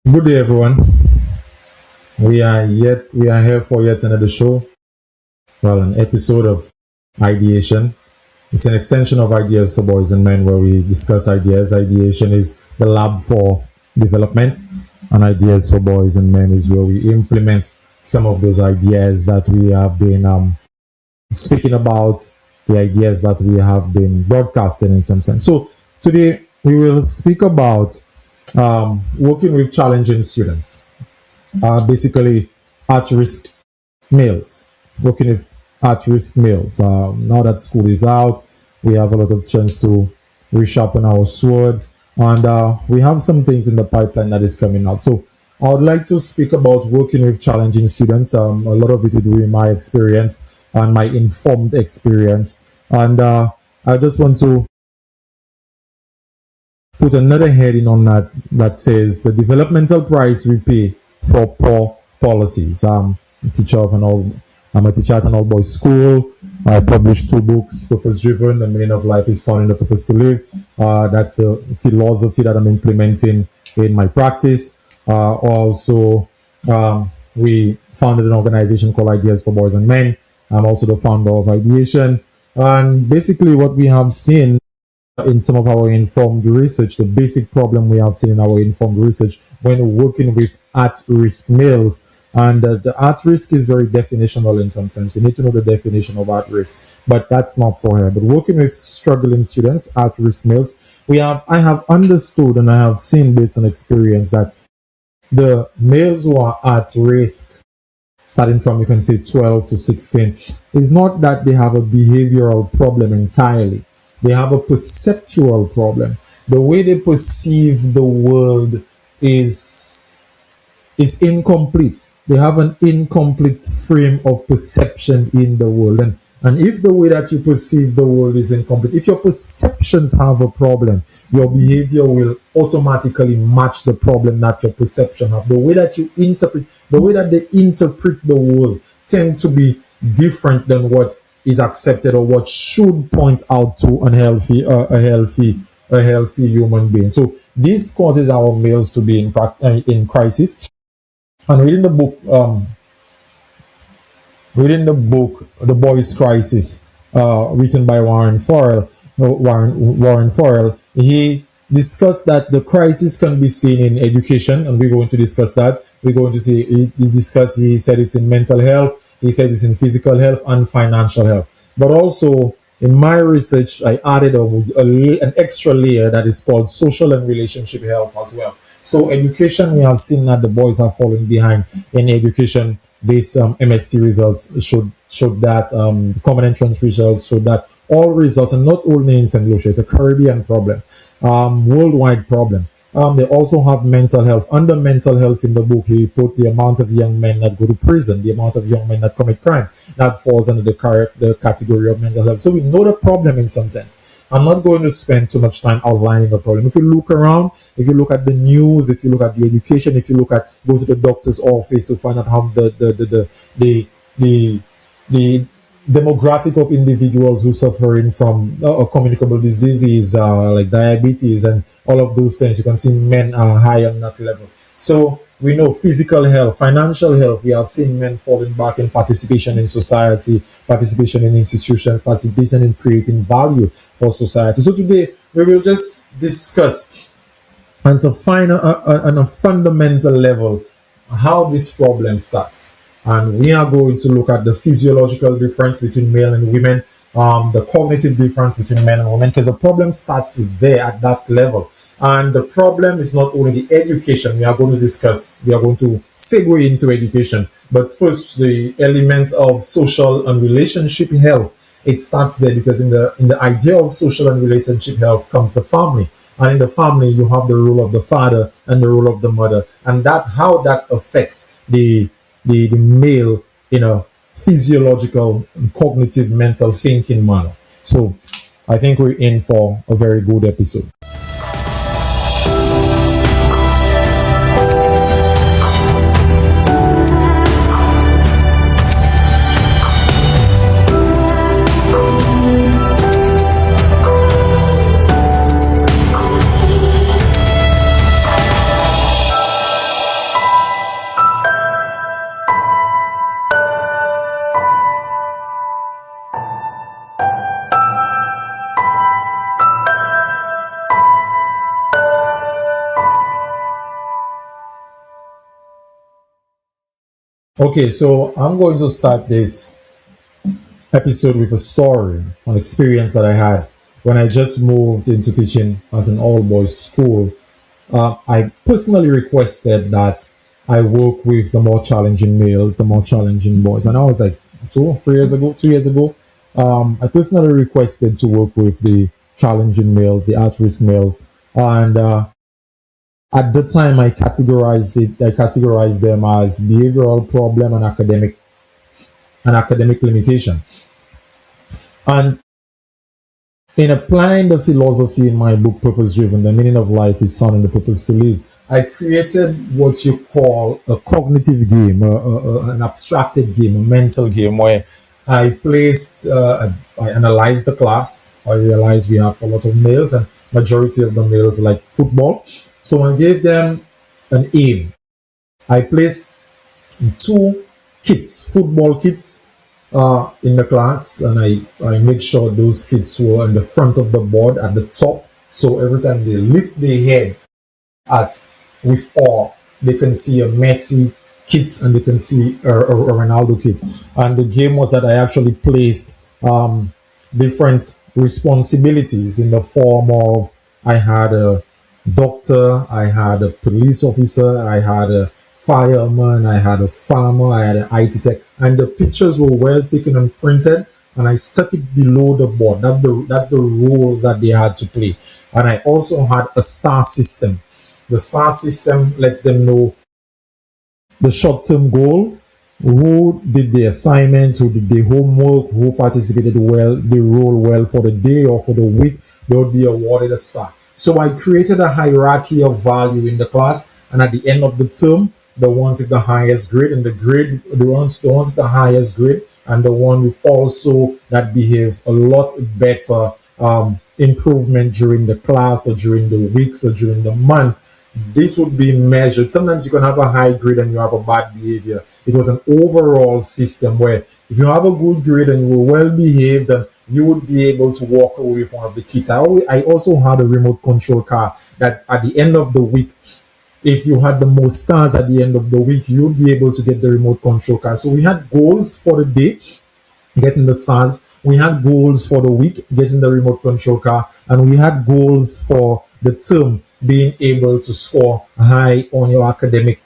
Good day, everyone. We are here for yet another show. Well, an episode of Ideation. It's an extension of Ideas for Boys and Men, where we discuss ideas. Ideation is the lab for development, and Ideas for Boys and Men is where we implement some of those ideas that we have been speaking about, the ideas that we have been broadcasting in some sense. So today we will speak about working with challenging students, basically at-risk males, working with at-risk males. Now that school is out, we have a lot of chance to resharpen our sword, and we have some things in the pipeline that is coming out. So I would like to speak about working with challenging students. A lot of it will be my experience and my informed experience, and I just want to put another heading on that says the developmental price we pay for poor policies. I'm a teacher at an all boys school. I published two books: Purpose Driven, The Meaning of Life is Found in the Purpose to Live. That's the philosophy that I'm implementing in my practice. Also, we founded an organization called Ideas for Boys and Men. I'm also the founder of Ideation. And basically, what we have seen in some of our informed research, the basic problem we have seen in our informed research when working with at-risk males, and the at-risk is very definitional in some sense. We need to know the definition of at-risk, but that's not for here. But working with struggling students, at-risk males, I have understood and I have seen based on experience that the males who are at risk, starting from, you can say, 12 to 16, is not that they have a behavioral problem entirely. They have a perceptual problem. The way they perceive the world is incomplete. They have an incomplete frame of perception in the world. And if the way that you perceive the world is incomplete, if your perceptions have a problem, your behavior will automatically match the problem that your perception have. The way that they interpret the world tend to be different than what is accepted or what should point out to a healthy human being. So this causes our males to be in crisis. And reading the book, The Boys Crisis, written by Warren Farrell, he discussed that the crisis can be seen in education, and we're going to discuss that. We're going to see, he said it's in mental health, he said it's in physical health and financial health. But also, in my research, I added an extra layer that is called social and relationship health as well. So education, we have seen that the boys are falling behind in education. These MST results showed that, common entrance results showed that, all results, and not only in St. Lucia, it's a Caribbean problem, worldwide problem. They also have mental health. Under mental health in the book, he put the amount of young men that go to prison, the amount of young men that commit crime. That falls under the category of mental health. So we know the problem in some sense. I'm not going to spend too much time outlining the problem. If you look around, if you look at the news, if you look at the education, if you go to the doctor's office to find out how the demographic of individuals who suffering from communicable diseases like diabetes and all of those things, you can see men are high on that level. So we know physical health, financial health, we have seen men falling back in participation in society, participation in institutions, participation in creating value for society. So today we will just discuss on a fundamental level how this problem starts. And we are going to look at the physiological difference between male and women, the cognitive difference between men and women, because the problem starts there at that level. And the problem is not only the education we are going to segue into education, but first the elements of social and relationship health. It starts there because in the idea of social and relationship health comes the family. And in the family, you have the role of the father and the role of the mother, and how that affects the male in a physiological, cognitive, mental thinking manner. So I think we're in for a very good episode. Okay, so I'm going to start this episode with a story, an experience that I had when I just moved into teaching at an all boys school. I personally requested that I work with the more challenging males, the more challenging boys. And I was like 2 3 years ago, 2 years ago, I personally requested to work with the challenging males, the at-risk males. And at the time, I categorized them as behavioral problem and academic limitation. And in applying the philosophy in my book, Purpose Driven, The Meaning of Life is Found in the Purpose to Live, I created what you call a cognitive game, an abstracted game, a mental game where I analyzed the class. I realized we have a lot of males and majority of the males like football. So I gave them an aim. I placed two kits, football kits, in the class, and I make sure those kits were in the front of the board at the top. So every time they lift their head at with awe, they can see a Messi kit and they can see a Ronaldo kit. And the game was that I actually placed different responsibilities in the form of I had a doctor, I had a police officer, I had a fireman, I had a farmer, I had an IT tech, and the pictures were well taken and printed. And I stuck it below the board. That's the roles that they had to play. And I also had a star system. The star system lets them know the short-term goals, who did the assignments, who did the homework, who participated well, the role well for the day or for the week, they would be awarded a star. So I created a hierarchy of value in the class, and at the end of the term, the ones with the highest grade and the ones with the highest grade and the one with also that behave a lot better improvement during the class or during the weeks or during the month, this would be measured. Sometimes you can have a high grade and you have a bad behavior. It was an overall system where if you have a good grade and you were well behaved, then you would be able to walk away with one of the kits. I also had a remote control car that at the end of the week, if you had the most stars at the end of the week, you'd be able to get the remote control car. So we had goals for the day, getting the stars. We had goals for the week, getting the remote control car, and we had goals for the term, being able to score high on your academic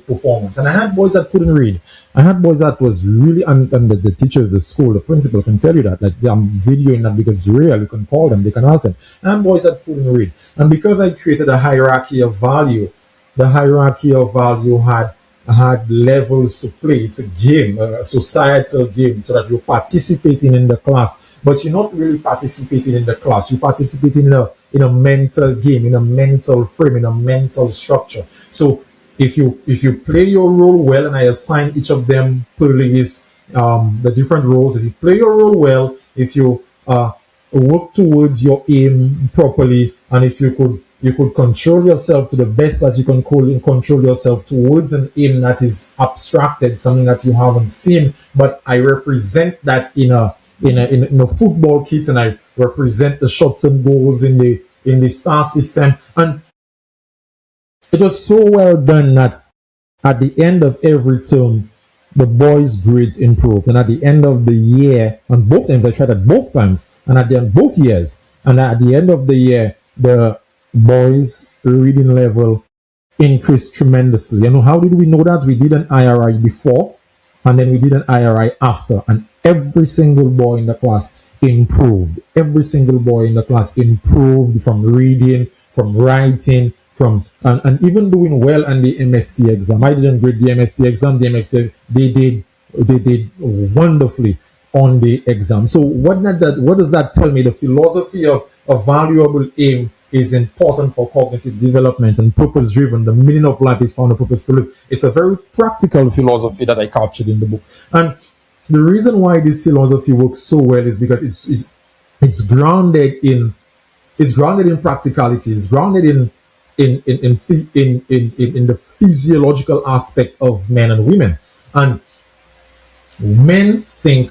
performance. And I had boys that couldn't read. I had boys that was really, and the teachers, the school, the principal can tell you that. Like I'm videoing that because it's real. You can call them, they can ask them. And boys that couldn't read. And because I created a hierarchy of value, the hierarchy of value had levels to play. It's a game, a societal game, so that you're participating in the class, but you're not really participating in the class. You're participating in a mental game, in a mental frame, in a mental structure. So if you play your role well, and I assign each of them per list, the different roles. If you play your role well, if you work towards your aim properly, and if you could control yourself to the best that you can control yourself towards an aim that is abstracted, something that you haven't seen, but I represent that in a football kit, and I represent the short-term goals in the star system. And it was so well done that at the end of every term, the boys' grades improved. And at the end of the year, on both times, I tried at both times, and at the end, both years, and at the end of the year, the boys' reading level increased tremendously. How did we know that? We did an IRI before, and then we did an IRI after, and every single boy in the class improved. Every single boy in the class improved from reading, from writing, and even doing well on the MST exam. I didn't grade the MST exam. The MST they did wonderfully on the exam. So what does that tell me? The philosophy of a valuable aim is important for cognitive development and purpose driven. The meaning of life is found in purpose to live. It's a very practical philosophy that I captured in the book. And the reason why this philosophy works so well is because it's grounded in practicality. It's grounded in the physiological aspect of men and women. And men think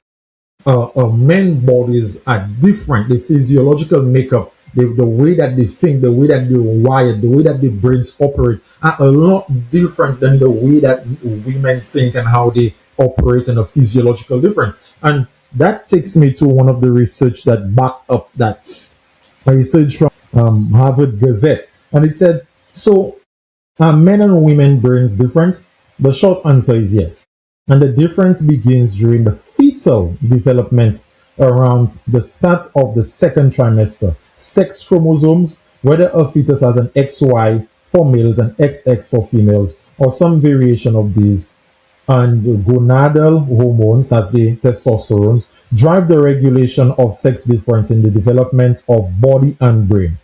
men bodies are different. The physiological makeup the way that they think, the way that they're wired, the way that their brains operate are a lot different than the way that women think and how they operate in a physiological difference. And that takes me to one of the research that backed up that research from Harvard Gazette. And it said, so are men and women brains different? The short answer is yes. And the difference begins during the fetal development around the start of the second trimester. Sex chromosomes, whether a fetus has an XY for males and XX for females, or some variation of these, and gonadal hormones, as the testosterones, drive the regulation of sex difference in the development of body and brain.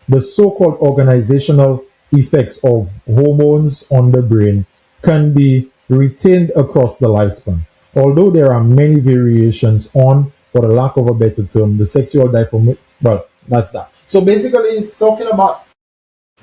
The so-called organizational effects of hormones on the brain can be retained across the lifespan. Although there are many variations on, for the lack of a better term, the sexual dimorphism. Well, that's that. So basically, it's talking about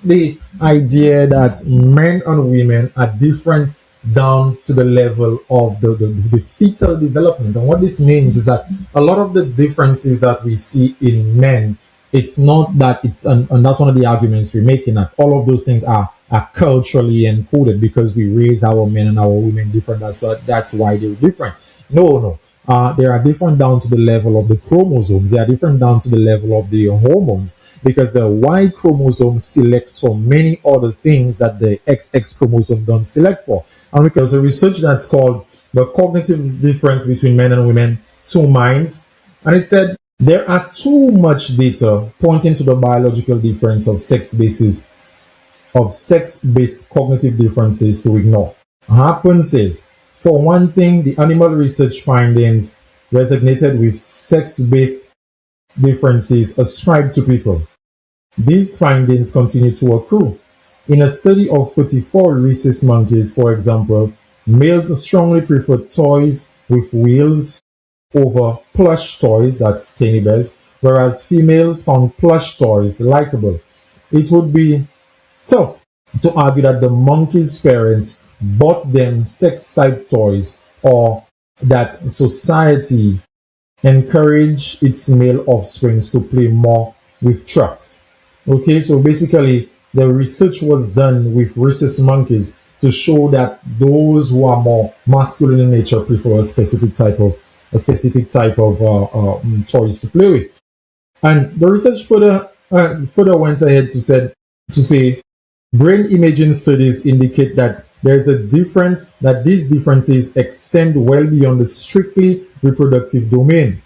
the idea that men and women are different down to the level of the fetal development. And what this means is that a lot of the differences that we see in men, it's not that it's, and that's one of the arguments we're making, that all of those things are culturally encoded because we raise our men and our women different. That's why they're different. No, no. They are different down to the level of the chromosomes. They are different down to the level of the hormones because the Y chromosome selects for many other things that the XX chromosome don't select for. And there's a research that's called the cognitive difference between men and women, two minds. And it said there are too much data pointing to the biological difference of sex-based cognitive differences to ignore. Happens is, for one thing, the animal research findings resonated with sex-based differences ascribed to people. These findings continue to accrue. In a study of 44 rhesus monkeys, for example, males strongly preferred toys with wheels over plush toys, that's teddy bears, whereas females found plush toys likable. It would be tough to argue that the monkeys' parents bought them sex type toys or that society encouraged its male offsprings to play more with trucks. Okay, so basically the research was done with rhesus monkeys to show that those who are more masculine in nature prefer a specific type of toys to play with. And the research further went ahead to say brain imaging studies indicate that there is a difference, that these differences extend well beyond the strictly reproductive domain.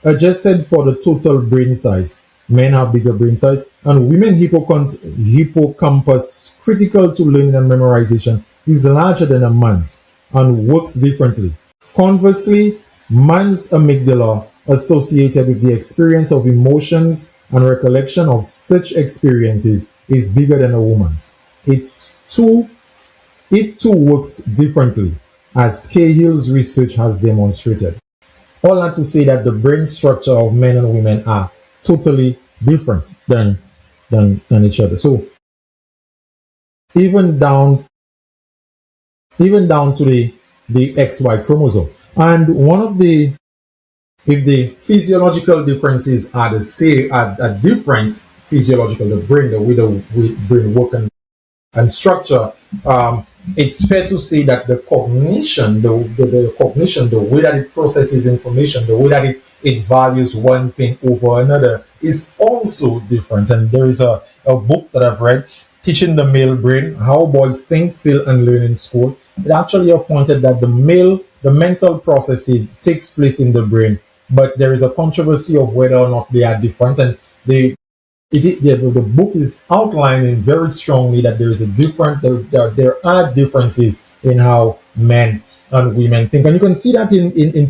Adjusted for the total brain size, men have bigger brain size, and women hippocampus, critical to learning and memorization, is larger than a man's and works differently. Conversely, man's amygdala, associated with the experience of emotions and recollection of such experiences, is bigger than a woman's. It too works differently, as Cahill's research has demonstrated. All that to say that the brain structure of men and women are totally different than each other. So even down to the XY chromosome. And one of the, if the physiological differences are the same, are different physiological, the way the brain work and structure, it's fair to say that the cognition, the way that it processes information, the way that it values one thing over another is also different. And there is a book that I've read, Teaching the Male Brain, How Boys Think, Feel, and Learn in School. It actually pointed that the mental processes takes place in the brain, but there is a controversy of whether or not they are different. And the book is outlining very strongly that there is there are differences in how men and women think, and you can see that in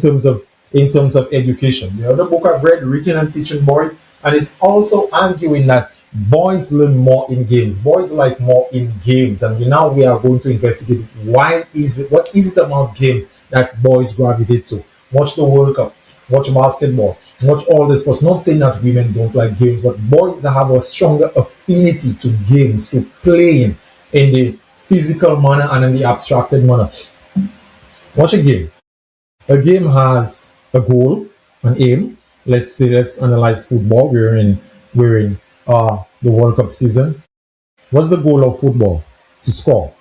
terms of education. The other book I've read, Reaching and Teaching Boys, and it's also arguing that boys learn more in games. Boys like more in games, and now we are going to investigate what is it about games that boys gravitate to. Watch the World Cup, watch basketball, watch all this sports. Not saying that women don't like games, but boys have a stronger affinity to games, to playing in the physical manner and in the abstracted manner. Watch a game. A game has a goal, an aim. Let's analyze football. We're in we're in the World Cup season. What's the goal of football? To score.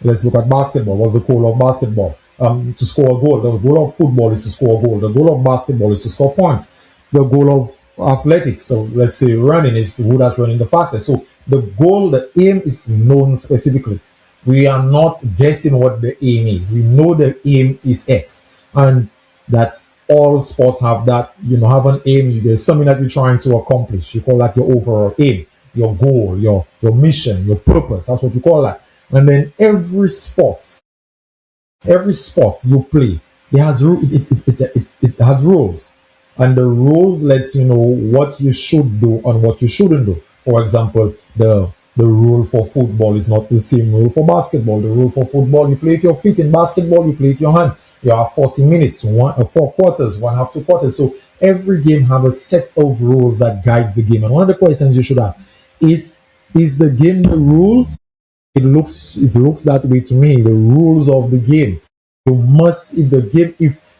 Let's look at basketball. What's the goal of basketball? To score a goal. The goal of football is to score a goal. The goal of basketball is to score points. The goal of athletics, so let's say running, is to who that's running the fastest. So the goal, the aim is known specifically. We are not guessing what the aim is. We know the aim is X, and that's all sports have that. You know, have an aim. There's something that you're trying to accomplish. You call that your overall aim, your goal, your mission, your purpose. That's what you call that. And then every sport you play, it has it has rules, and the rules lets you know what you should do and what you shouldn't do. For example, the rule for football is not the same rule for basketball. The rule for football, you play with your feet. In basketball, you play with your hands. You have 40 minutes, four quarters, one half, 2 quarters. So every game have a set of rules that guides the game. And one of the questions you should ask is the game the rules? It looks that way to me. The rules of the game. You must, if the game,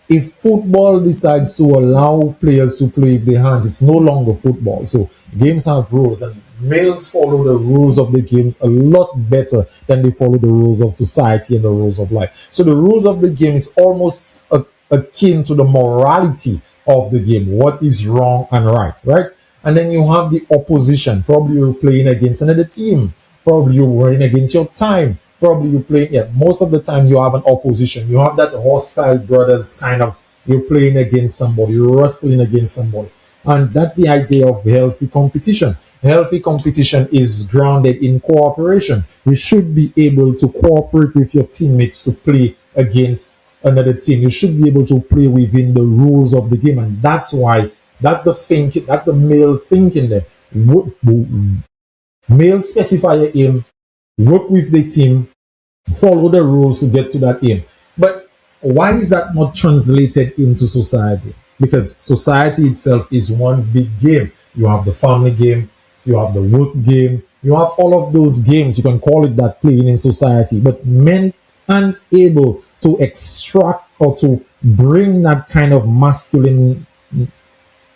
if football decides to allow players to play with their hands, it's no longer football. So games have rules, and males follow the rules of the games a lot better than they follow the rules of society and the rules of life. So the rules of the game is almost akin to the morality of the game. What is wrong and right? And then you have the opposition. Probably you're playing against another team. Probably you're running against your time. Probably you play. Yeah, most of the time you have an opposition. You have that hostile brothers kind of. You're playing against somebody. You're wrestling against somebody, and that's the idea of healthy competition. Healthy competition is grounded in cooperation. You should be able to cooperate with your teammates to play against another team. You should be able to play within the rules of the game, and that's why that's the thinking. That's the male thinking there. Male specify a aim, work with the team, follow the rules to get to that aim. But why is that not translated into society? Because society itself is one big game. You have the family game, you have the work game, you have all of those games. You can call it that playing in society. But men aren't able to extract or to bring that kind of masculine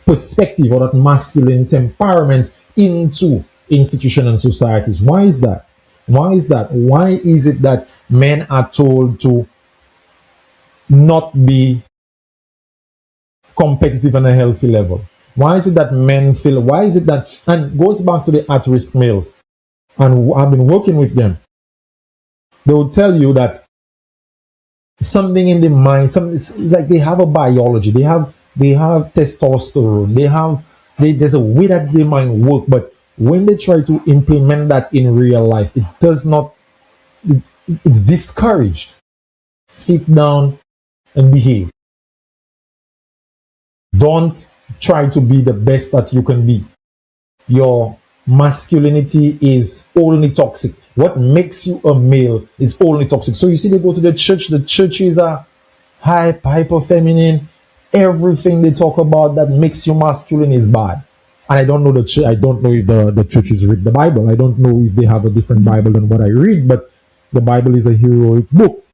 perspective or that masculine temperament into institutions and societies. Why is that? Why is that? Why is it that men are told to not be competitive on a healthy level? Why is it that men feel, why is it that, and goes back to the at-risk males, and I've been working with them, they will tell you that something in the mind, it's like they have a biology, they have testosterone, there's a way that their mind work, but when they try to implement that in real life, it does not, it's discouraged. Sit down and behave. Don't try to be the best that you can be. Your masculinity is only toxic. What makes you a male is only toxic. So you see, they go to the churches are hyper feminine. Everything they talk about that makes you masculine is bad. And I don't know I don't know if the churches read the Bible. I don't know if they have a different Bible than what I read, but the Bible is a heroic book.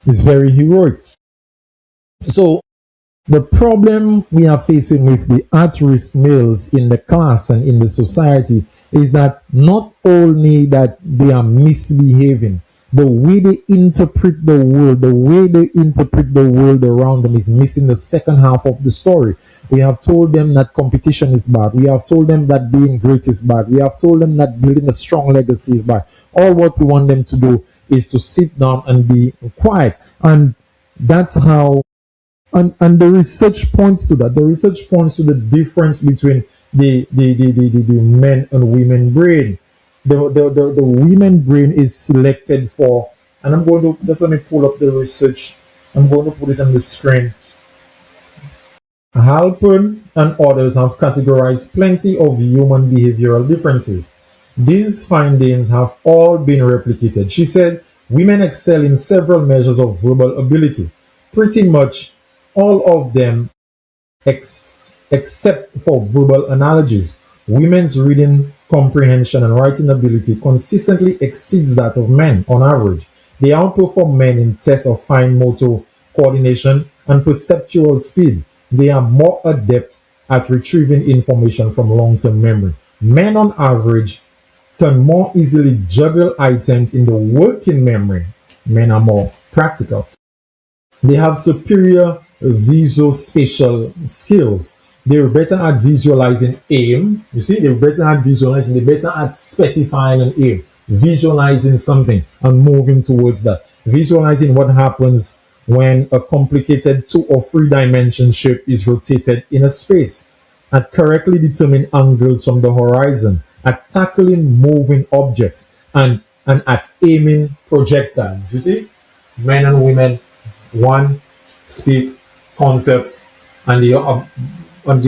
It's very heroic. So the problem we are facing with the at-risk males in the class and in the society is that not only that they are misbehaving, the way they interpret the world around them is missing the second half of the story. We have told them that competition is bad. We have told them that being great is bad. We have told them that building a strong legacy is bad. All what we want them to do is to sit down and be quiet. And that's how, and the research points to that. The research points to the difference between the men and women brain. The women brain is selected for, and I'm going to, just let me pull up the research. I'm going to put it on the screen. Halpern and others have categorized plenty of human behavioral differences. These findings have all been replicated. She said women excel in several measures of verbal ability. Pretty much all of them except for verbal analogies. Women's reading comprehension and writing ability consistently exceeds that of men on average. They outperform men in tests of fine motor coordination and perceptual speed. They are more adept at retrieving information from long-term memory. Men on average can more easily juggle items in the working memory. Men are more practical. They have superior visual-spatial skills. They're better at visualizing aim. You see, they're better at visualizing, they're better at specifying an aim, visualizing something and moving towards that. Visualizing what happens when a complicated 2 or 3 dimension shape is rotated in a space, at correctly determined angles from the horizon, at tackling moving objects, and at aiming projectiles. You see, men and women, one speak concepts, and the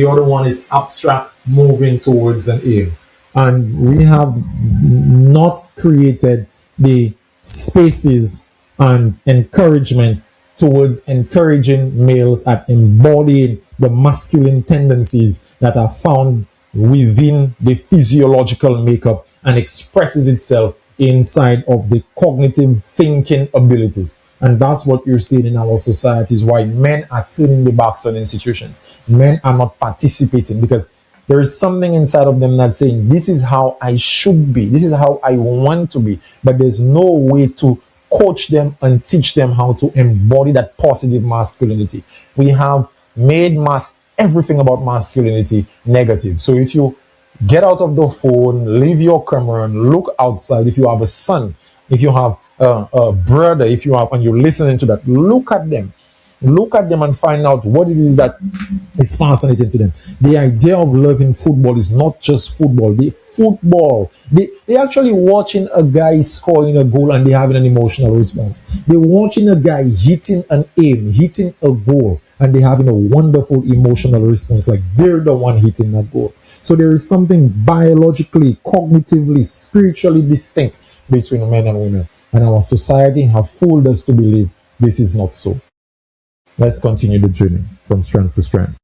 other one is abstract, moving towards an aim. And we have not created the spaces and encouragement towards encouraging males at embodying the masculine tendencies that are found within the physiological makeup and expresses itself inside of the cognitive thinking abilities. And that's what you're seeing in our societies, why men are turning their backs on institutions. Men are not participating because there is something inside of them that's saying, this is how I should be, this is how I want to be. But there's no way to coach them and teach them how to embody that positive masculinity. We have made everything about masculinity negative. So if you get out of the phone, leave your camera and look outside, if you have a son, if you have a brother, if you have, and you're listening to that, look at them. Look at them and find out what it is that is fascinating to them. The idea of loving football is not just football. They actually watching a guy scoring a goal and they having an emotional response. They're watching a guy hitting an aim, hitting a goal, and they're having a wonderful emotional response, like they're the one hitting that goal. So there is something biologically, cognitively, spiritually distinct between men and women. And our society have fooled us to believe this is not so. Let's continue the journey from strength to strength.